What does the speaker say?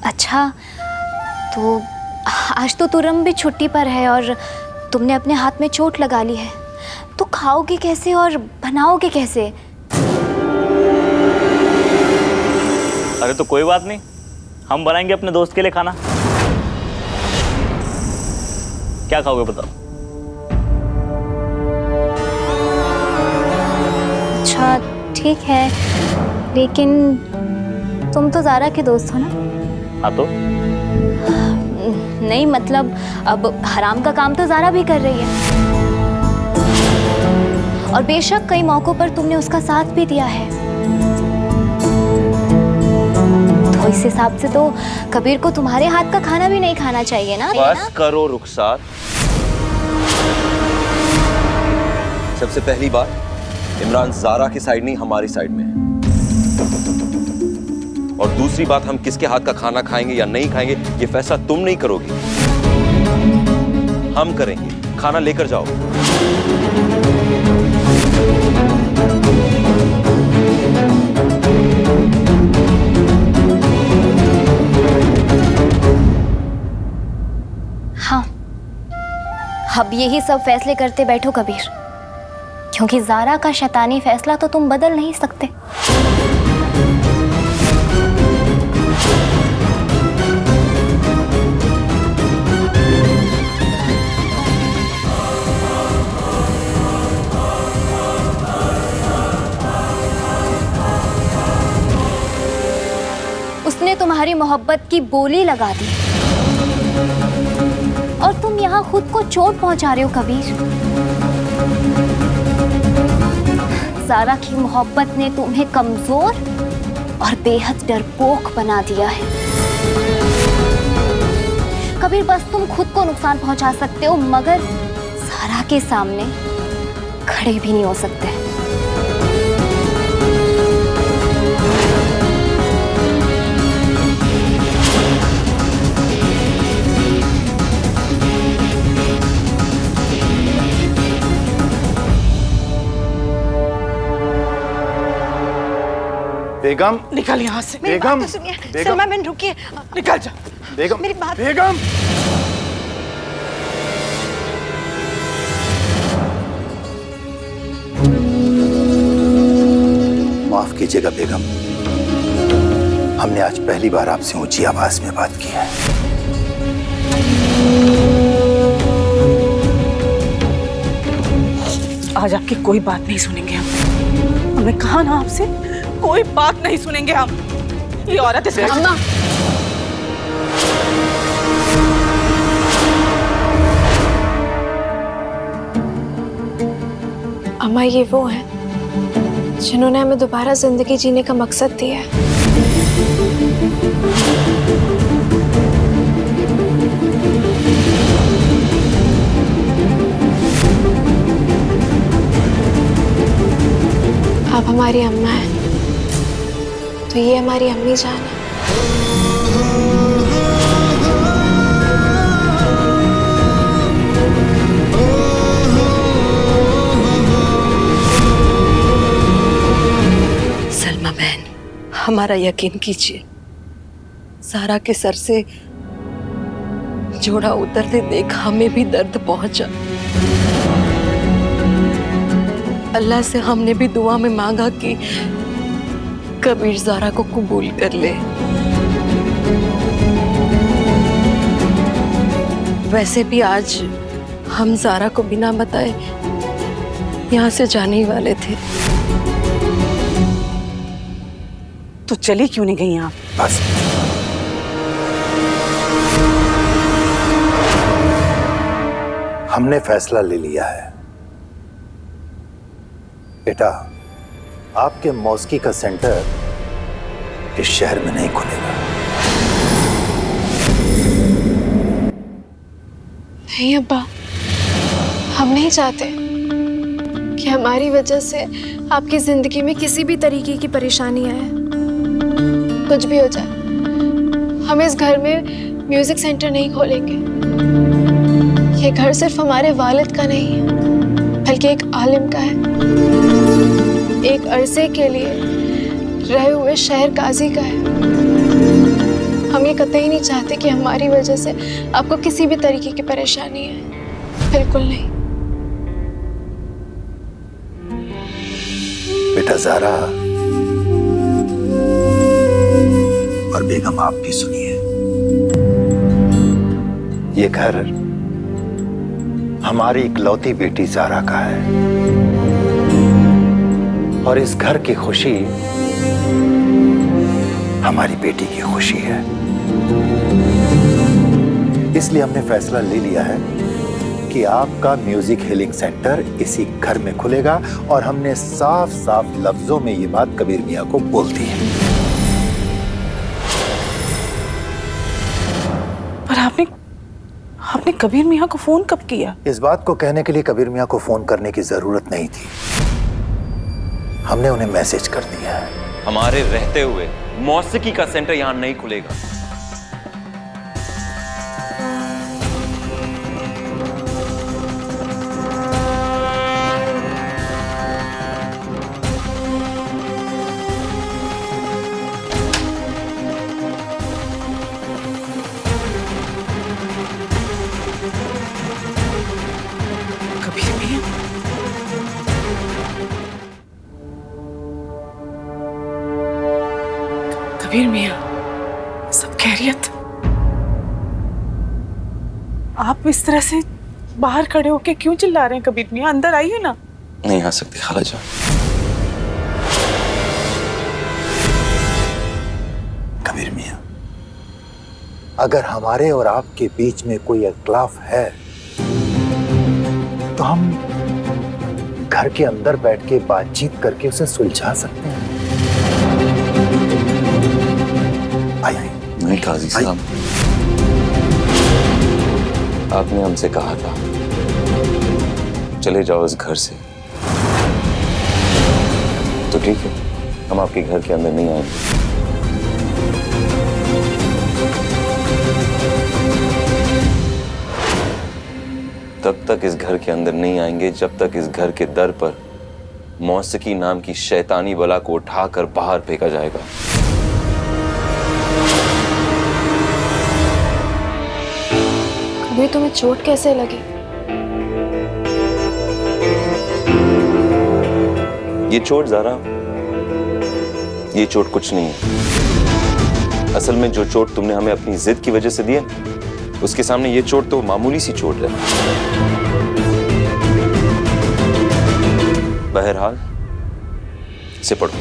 अच्छा, तो आज तो तुरम भी छुट्टी पर है और तुमने अपने हाथ में चोट लगा ली है, तो खाओगे कैसे और बनाओगे कैसे? अरे तो कोई बात नहीं, हम बनाएंगे अपने दोस्त के लिए खाना। क्या खाओगे बताओ? अच्छा ठीक है, लेकिन तुम तो ज़ारा के दोस्त हो ना? हाँ तो नहीं मतलब अब हराम का काम तो ज़ारा भी कर रही है, और बेशक कई मौकों पर तुमने उसका साथ भी दिया है, तो इस हिसाब से तो कबीर को तुम्हारे हाथ का खाना भी नहीं खाना चाहिए ना? बस करो रुखसार। सबसे पहली बात, इमरान ज़ारा की साइड नहीं हमारी साइड में है। और दूसरी बात, हम किसके हाथ का खाना खाएंगे या नहीं खाएंगे ये फैसला तुम नहीं करोगी, हम करेंगे। खाना लेकर जाओ। हाँ, अब यही सब फैसले करते बैठो कबीर, क्योंकि ज़ारा का शैतानी फैसला तो तुम बदल नहीं सकते। उसने तुम्हारी मोहब्बत की बोली लगा दी और तुम यहाँ खुद को चोट पहुंचा रहे हो कबीर। ज़ारा की मोहब्बत ने तुम्हें कमजोर और बेहद डरपोक बना दिया है कबीर। बस तुम खुद को नुकसान पहुंचा सकते हो, मगर ज़ारा के सामने खड़े भी नहीं हो सकते। बेगम निकल यहाँ से। बेगम, तो सुनिए बेगम। सलमा बहन रुकिए, निकल जा बेगम। मेरी बात। बेगम माफ कीजिएगा बेगम, हमने आज पहली बार आपसे ऊंची आवाज में बात की है। आज आपकी कोई बात नहीं सुनेंगे हम। हमने कहा ना आपसे, कोई बात नहीं सुनेंगे हम। ये औरत इसका अम्मा, अम्मा ये वो हैं जिन्होंने हमें दोबारा जिंदगी जीने का मकसद दिया है। आप हमारी अम्मा हैं, तो ये हमारी अम्मी जान है। सलमा बहन, हमारा यकीन कीजिए, ज़ारा के सर से जोड़ा उतरते देख हमें भी दर्द पहुंचा। अल्लाह से हमने भी दुआ में मांगा कि कबीर ज़ारा को कबूल कर ले। वैसे भी आज हम ज़ारा को बिना बताए यहाँ से जाने ही वाले थे। तो चली क्यों नहीं गई आप? बस हमने फैसला ले लिया है बेटा, आपके मौसीकी का सेंटर इस शहर में नहीं खुलेगा। नहीं अब्बा, हम नहीं चाहते कि हमारी वजह से आपकी जिंदगी में किसी भी तरीके की परेशानी आए। कुछ भी हो जाए, हम इस घर में म्यूजिक सेंटर नहीं खोलेंगे। ये घर सिर्फ हमारे वालिद का नहीं है, बल्कि एक आलिम का है, एक अरसे के लिए रहे हुए शहर काजी का है। ये कतई नहीं चाहते कि हमारी वजह से आपको किसी भी तरीके की परेशानी है, बिल्कुल नहीं। बेटा ज़ारा और बेगम, आप भी सुनिए। ये घर हमारी इकलौती बेटी ज़ारा का है और इस घर की खुशी हमारी बेटी की खुशी है। इसलिए हमने फैसला ले लिया है कि आपका म्यूजिक हीलिंग सेंटर इसी घर में खुलेगा और हमने साफ साफ लफ्जों में ये बात कबीर मियां को बोल दी है। पर आपने कबीर मियां को फोन कब किया? इस बात को कहने के लिए कबीर मियां को फोन करने की जरूरत नहीं थी, हमने उन्हें मैसेज कर दिया है। हमारे रहते हुए मौसीकी का सेंटर यहां नहीं खुलेगा। कबीर मियां? कबीर मियां, सब खैरियत? आप इस तरह से बाहर खड़े होके क्यों चिल्ला रहे हैं? कबीर मियां, अंदर आइए ना। नहीं आ सकती खालाजान। कबीर मियां, अगर हमारे और आपके बीच में कोई इख्तिलाफ है तो हम घर के अंदर बैठ के बातचीत करके उसे सुलझा सकते हैं। आइए। नहीं काजी साहब, आपने हमसे कहा था चले जाओ इस घर से, तो ठीक है, हम आपके घर के अंदर नहीं आएंगे। तब तक इस घर के अंदर नहीं आएंगे जब तक इस घर के दर पर मौसीकी नाम की शैतानी बला को उठाकर बाहर फेंका जाएगा। कबीर, तुम्हें चोट कैसे लगी? ये चोट ज़ारा, ये चोट कुछ नहीं है। असल में जो चोट तुमने हमें अपनी जिद की वजह से दी है, उसके सामने ये चोट तो मामूली सी चोट है। बहरहाल इसे पढ़ो।